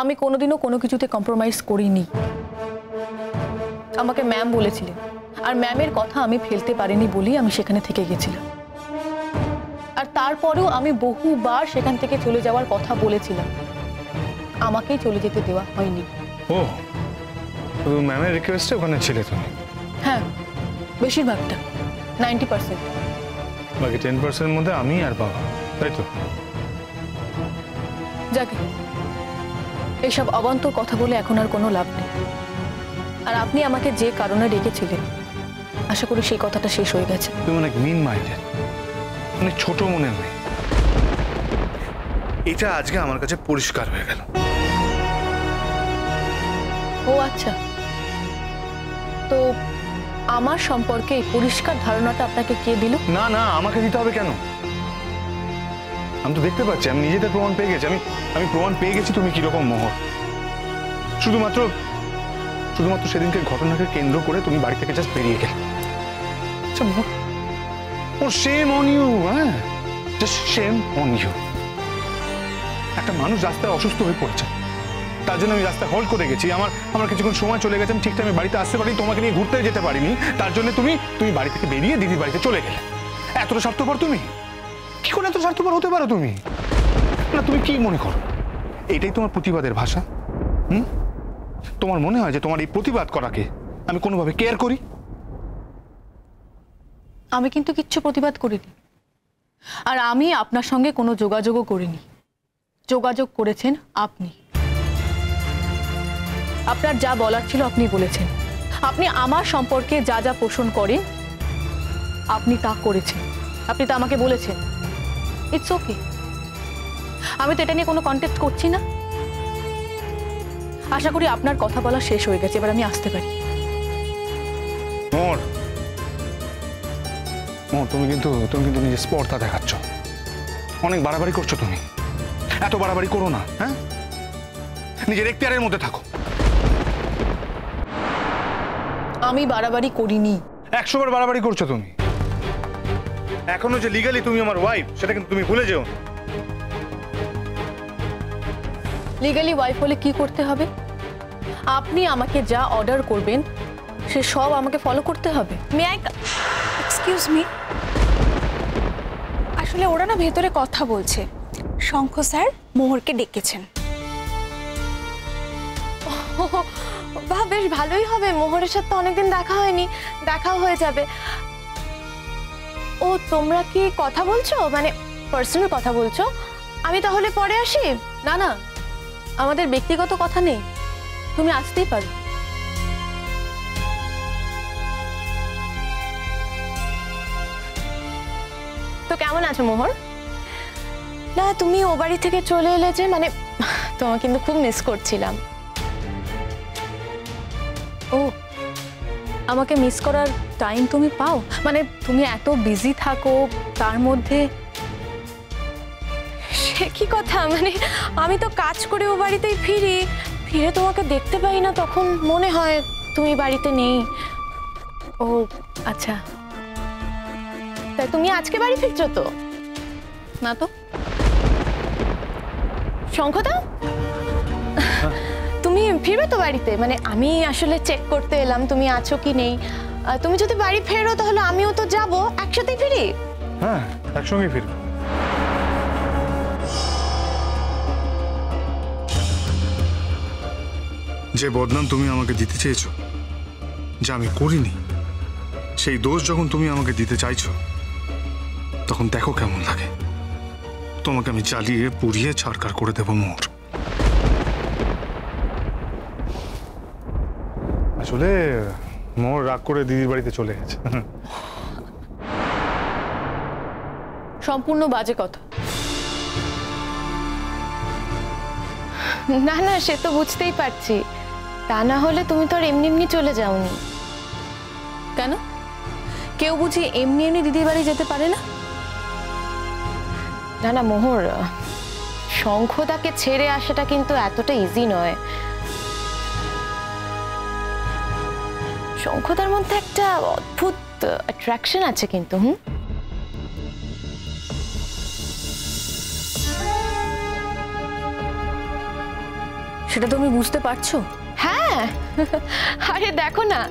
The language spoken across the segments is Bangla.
আমি কোনোদিনও কোনো কিছুতে কম্প্রোমাইজ করিনি। আমাকে ম্যাম বলেছিলেন, আর ম্যামের কথা আমি ফেলতে পারিনি বলেই আমি সেখানে থেকে গেছিলাম। আর তারপরেও আমি বহুবার সেখান থেকে চলে যাওয়ার কথা বলেছিলাম, আমাকেই চলে যেতে দেওয়া হয়নি। ও, তো ম্যামের রিকোয়েস্টে ওখানে ছিলে তুমি? হ্যাঁ, বেশিরভাগটা, 90%। বাকি 10% মধ্যে আমি আর বাবা, তাই তো? যাকে এইসব অবান্তর কথা বলে এখন আর কোনো লাভ নেই। আর আপনি আমাকে যে কারণে ডেকেছিলেন, আশা করি সেই কথাটা শেষ হয়ে গেছে। তুমি অনেক মিন মাইন্ডেড, অনেক ছোট মনে হয়। এটা আজকে আমার কাছে পরিষ্কার হয়ে গেল। ও আচ্ছা, তো আমার সম্পর্কে এই পরিষ্কার ধারণাটা আপনাকে কে দিল? না না, আমাকে দিতে হবে কেন? আমি তো দেখতে পাচ্ছি, আমি নিজেদের প্রমাণ পেয়ে গেছি। আমি প্রমাণ পেয়ে গেছি তুমি কিরকম মোহর। শুধুমাত্র সেদিনকে ঘটনাকে কেন্দ্র করে তুমি বাড়ি থেকে জাস্ট বেরিয়ে গেলে। আচ্ছা মোহর, shame on you, হ্যাঁ, just shame on you। একটা মানুষ রাস্তায় অসুস্থ হয়ে পড়েছে, তার জন্য আমি রাস্তায় হল্ট করে গেছি। আমার কিছুক্ষণ সময় চলে গেছে, আমি ঠিক টাইমে বাড়িতে আসতে পারিনি, তোমাকে নিয়ে ঘুরতে যেতে পারিনি। তার জন্য তুমি বাড়ি থেকে বেরিয়ে দিদির বাড়িতে চলে গেলে। এতটা স্বার্থপর তুমি? কি করে এত স্বার্থপর হতে পারো তুমি? না, তুমি কি মনে করো এটাই তোমার প্রতিবাদের ভাষা? তোমার মনে হয় যে তোমার এই প্রতিবাদ করাকে আমি কোনোভাবে কেয়ার করি? আমি কিন্তু কিচ্ছু প্রতিবাদ করিনি, আর আমি আপনার সঙ্গে কোনো যোগাযোগও করিনি। যোগাযোগ করেছেন আপনি। আপনার যা বলার ছিল আপনি বলেছেন। আপনি আমার সম্পর্কে যা যা পোষণ করেন আপনি তা করেছেন, আপনি তা আমাকে বলেছেন। ইটস ওকে, আমি তো এটা নিয়ে কোনো কন্টেক্ট করছি না। আশা করি আপনার কথা বলা শেষ হয়ে গেছে, এবার আমি আসতে পারি। তুমি কিন্তু নিজের স্পর্ধা দেখাচ্ছ, অনেক বাড়াবাড়ি করছো তুমি। এত বাড়াবাড়ি করো না, হ্যাঁ? নিজের এখতিয়ারের মধ্যে থাকো। আমি বাড়াবাড়ি করিনি। 100 বার বাড়াবাড়ি করছো তুমি। এখনো যে লিগালি তুমি আমার ওয়াইফ, সেটা কিন্তু তুমি ভুলে যেও। লিগালি ওয়াইফ হলে কি করতে হবে? আপনি আমাকে যা অর্ডার করবেন সে সব আমাকে ফলো করতে হবে। মে আই এক্সকিউজ মি, আসলে ওরা না ভেতরে কথা বলছে। শঙ্খ স্যার মোহরকে ডেকেছেন। বাহ, বেশ ভালোই হবে। মোহরের সাথে অনেকদিন দেখা হয়নি, দেখাও হয়ে যাবে। ও, তোমরা কি কথা বলছো, মানে পার্সোনাল কথা বলছো? আমি তাহলে পরে আসি। না না, আমাদের ব্যক্তিগত কথা নেই, তুমি আসতেই পারো। তো কেমন আছো মোহর? না, তুমি ও বাড়ি থেকে চলে এলে যে, মানে তোমাকে কিন্তু খুব মিস করছিলাম। ও, আমাকে মিস করার টাইম তুমি পাও? মানে তুমি এত বিজি থাকো, তার মধ্যে? সে কি কথা, মানে আমি তো কাজ করে ও বাড়িতেই ফিরে তোমাকে দেখতে পাই না, তখন মনে হয় তুমি বাড়িতে নেই। ও আচ্ছা, তাই তুমি আজকে বাড়ি ফিরছো তো? না তো। শঙ্খদা, তুমি ফিরবে তো বাড়িতে? মানে আমি আসলে চেক করতে এলাম তুমি আছো কি নেই। তুমি যদি বাড়ি ফেরো তাহলে আমিও তো যাব, একসাথেই ফিরি। হ্যাঁ, একসঙ্গে ফিরবো। যে বদনাম তুমি আমাকে দিতে চেয়েছো, যা আমি করিনি, সেই দোষ যখন তুমি আমাকে দিতে চাইছো, তখন দেখো কেমন লাগে। তোমাকে আমি জ্বালিয়ে পুড়িয়ে ছাড়কার করে দেবো মোহর। আসলে মোহর রাগ করে দিদির বাড়িতে চলে গেছে। সম্পূর্ণ বাজে কথা। না না, সে তো বুঝতেই পারছি। তা না হলে তুমি তো আর এমনি এমনি চলে যাওনি। কেন? কেউ বুঝি এমনি এমনি দিদির বাড়ি যেতে পারে না? না না মোহর, শঙ্খদাকে ছেড়ে আসাটা কিন্তু এতটা ইজি নয়। শঙ্খদার মধ্যে একটা অদ্ভুত অ্যাট্রাকশন আছে কিন্তু। সেটা তুমি বুঝতে পারছো? হ্যাঁ, আরে দেখো না,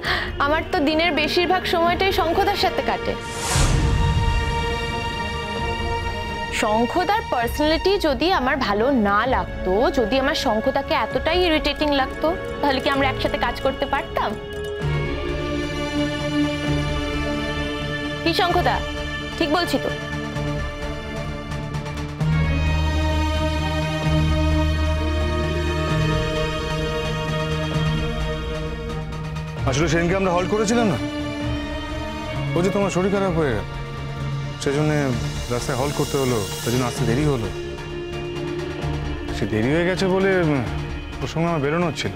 আমার তো দিনের বেশিরভাগ সময়টাই শঙ্খদার সাথে কাটে। শঙ্খদার পার্সোনালিটি যদি আমার ভালো না লাগতো, যদি আমার শঙ্খদাকে এতটাই ইরিটেটিং লাগতো, তাহলে কি আমরা একসাথে কাজ করতে পারতাম? কি শঙ্খদা, ঠিক বলছি তো? আসলে সেদিনকে আমরা হল করেছিলাম না, ও যে তোমার শরীর খারাপ হয়ে গেল, সেজন্য রাস্তায় হল করতে হলো, তার জন্য আসতে দেরি হলো। সে দেরি হয়ে গেছে বলে ওর সঙ্গে আমার বেরোনো ছিল,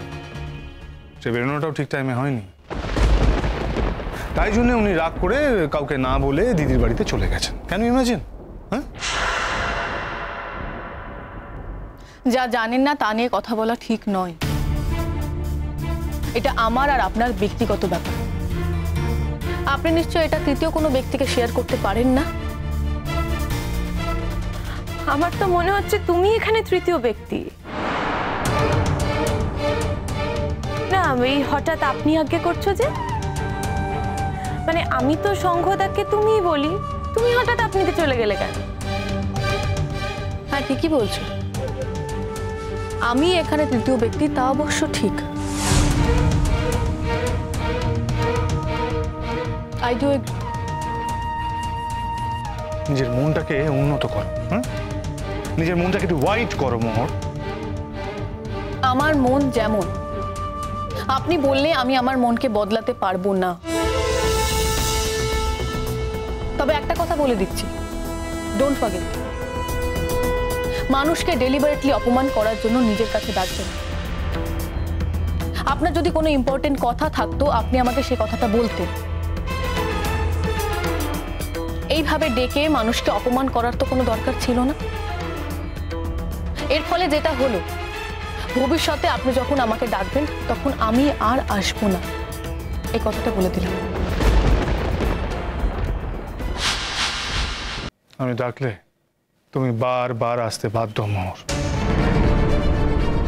সে বেরোনোটাও ঠিক টাইমে হয়নি। তাই জন্য উনি রাগ করে কাউকে না বলে দিদির বাড়িতে চলে গেছেন। কেন ইমাজিন? হ্যাঁ, যা জানেন না তা নিয়ে কথা বলা ঠিক নয়। এটা আমার আর আপনার ব্যক্তিগত ব্যাপার। আপনি নিশ্চয় এটা তৃতীয় কোনো ব্যক্তিকে শেয়ার করতে পারেন না। আমার তো মনে হচ্ছে তুমি এখানে তৃতীয় ব্যক্তি। না, এই হঠাৎ আপনি আজ্ঞে করছো যে? মানে আমি তো শঙ্খদাকে তুমিই বলি, তুমি হঠাৎ আপনিতে চলে গেলে কেন? হ্যাঁ, ঠিকই বলছো, আমি এখানে তৃতীয় ব্যক্তি, তা অবশ্য ঠিক। I do agree. নিজের মনটাকে উন্নত করো, হ্যাঁ, নিজের মনটাকে একটু হোয়াইট করো মোহর। আমার মন যেমন, আপনি বললে আমি আমার মনকে বদলাতে পারবো না। তবে একটা কথা বলে দিচ্ছি, ডোন্ট ফরগেট, মানুষকে ডেলিবারেটলি অপমান করার জন্য নিজের কাছে ডাকবেন। আপনার যদি কোনো ইম্পর্টেন্ট কথা থাকতো আপনি আমাকে সে কথাটা বলতেন। এইভাবে ডেকে মানুষকে অপমান করার তো কোনো দরকার ছিল না। এর ফলে যেটা হলো, ভবিষ্যতে আপনি যখন আমাকে ডাকবেন তখন আমি আর আসবো না, এই কথাটা বলে দিলাম। আমি ডাকলে তুমি বারবার আসতে বাধ্য মোহর।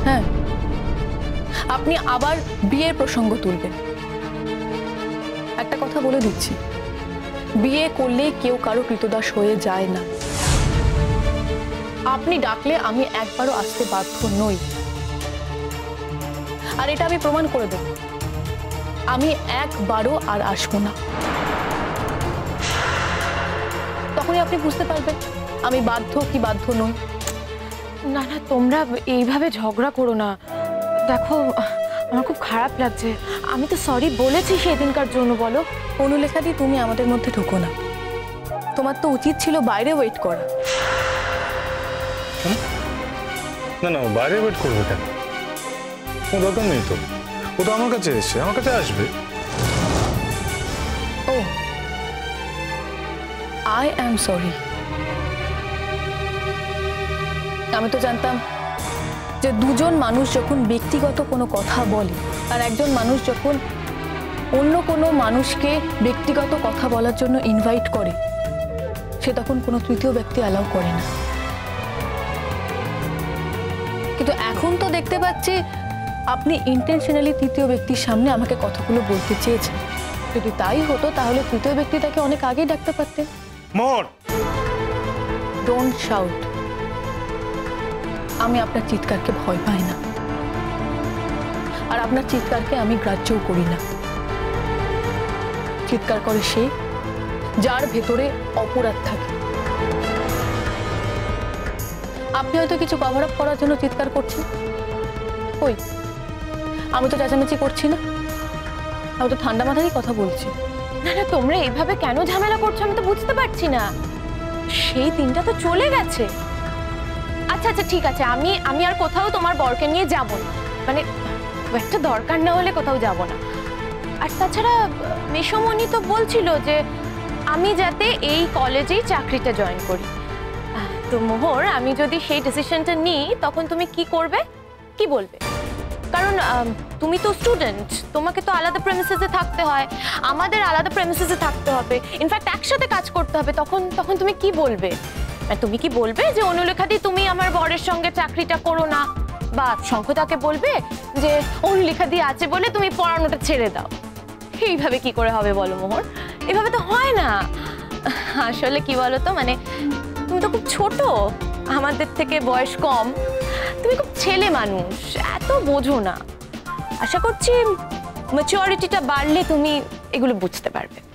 হ্যাঁ, আপনি আবার বিয়ের প্রসঙ্গ তুলবেন। একটা কথা বলে দিচ্ছি, বিয়ে করলে কেউ কারো কৃতদাস হয়ে যায় না। আপনি ডাকলে আমি একবারও আসতে বাধ্য নই, আর এটা আমি প্রমাণ করে দেব, আমি একবারও আর আসবো না। তখনই আপনি বুঝতে পারবেন আমি বাধ্য কি বাধ্য নই। না না, তোমরা এইভাবে ঝগড়া করো না। দেখো, আমার খুব খারাপ লাগছে। আমি তো সরি বলেছি সেদিনকার জন্য। বলো অনুলেখা দি, তুমি আমাদের মধ্যে ঢুকো না। তোমার তো উচিত ছিল বাইরে ওয়েট করা। না না, বাইরে ওয়েট করবে কেন? কোনো দরকার নেই তো, ও তো আমার কাছে এসছে, আমার কাছে আসবে। ও, আই অ্যাম সরি। আমি তো জানতাম যে দুজন মানুষ যখন ব্যক্তিগত কোনো কথা বলে, আর একজন মানুষ যখন অন্য কোনো মানুষকে ব্যক্তিগত কথা বলার জন্য ইনভাইট করে, সে তখন কোনো তৃতীয় ব্যক্তি অ্যালাউ করে না। কিন্তু এখন তো দেখতে পাচ্ছি আপনি ইন্টেনশনালি তৃতীয় ব্যক্তির সামনে আমাকে কথাগুলো বলতে চেয়েছেন। যদি তাই হতো তাহলে তৃতীয় ব্যক্তি তাকে অনেক আগেই ডাকতে পারতেন। মোহর, ডোন্ট শাউট। আমি আপনার চিৎকারকে ভয় পাই না, আর আপনার চিৎকারকে আমি গ্রাহ্যও করি না। চিৎকার করে সে যার ভেতরে অপরাধ থাকে। আপনি হয়তো কিছু কভার আপ করার জন্য চিৎকার করছেন। ওই, আমি তো চেঁচামেচি করছি না, আমি তো ঠান্ডা মাথারই কথা বলছি। না না, তোমরা এইভাবে কেন ঝামেলা করছো আমি তো বুঝতে পারছি না। সেই দিনটা তো চলে গেছে। আচ্ছা আচ্ছা, ঠিক আছে, আমি আর কোথাও তোমার বরকে নিয়ে যাব না। মানে একটা দরকার না হলে কোথাও যাব না। আর তাছাড়া মেসমণি তো বলছিল যে আমি যাতে এই কলেজেই চাকরিটা জয়েন করি। তো মোহর, আমি যদি সেই ডিসিশনটা নিই তখন তুমি কি করবে, কি বলবে? কারণ তুমি তো স্টুডেন্ট, তোমাকে তো আলাদা প্রেমিসেসে থাকতে হয়, আমাদের আলাদা প্রেমিসেসে থাকতে হবে, ইনফ্যাক্ট একসাথে কাজ করতে হবে। তখন তুমি কি বলবে? তুমি কি বলবে যে অনুলেখা দি তুমি আমার বরের সঙ্গে চাকরিটা করো না? বা শঙ্খদাকে বলবে যে অনুলেখা দিয়ে আছে বলে তুমি পড়ানোটা ছেড়ে দাও। এইভাবে কি করে হবে বলো মোহর? এভাবে তো হয় না। আসলে কি বলো তো, মানে তুমি তো খুব ছোট, আমাদের থেকে বয়স কম, তুমি খুব ছেলে মানুষ, এত বোঝো না। আশা করছি ম্যাচুরিটিটা বাড়লে তুমি এগুলো বুঝতে পারবে।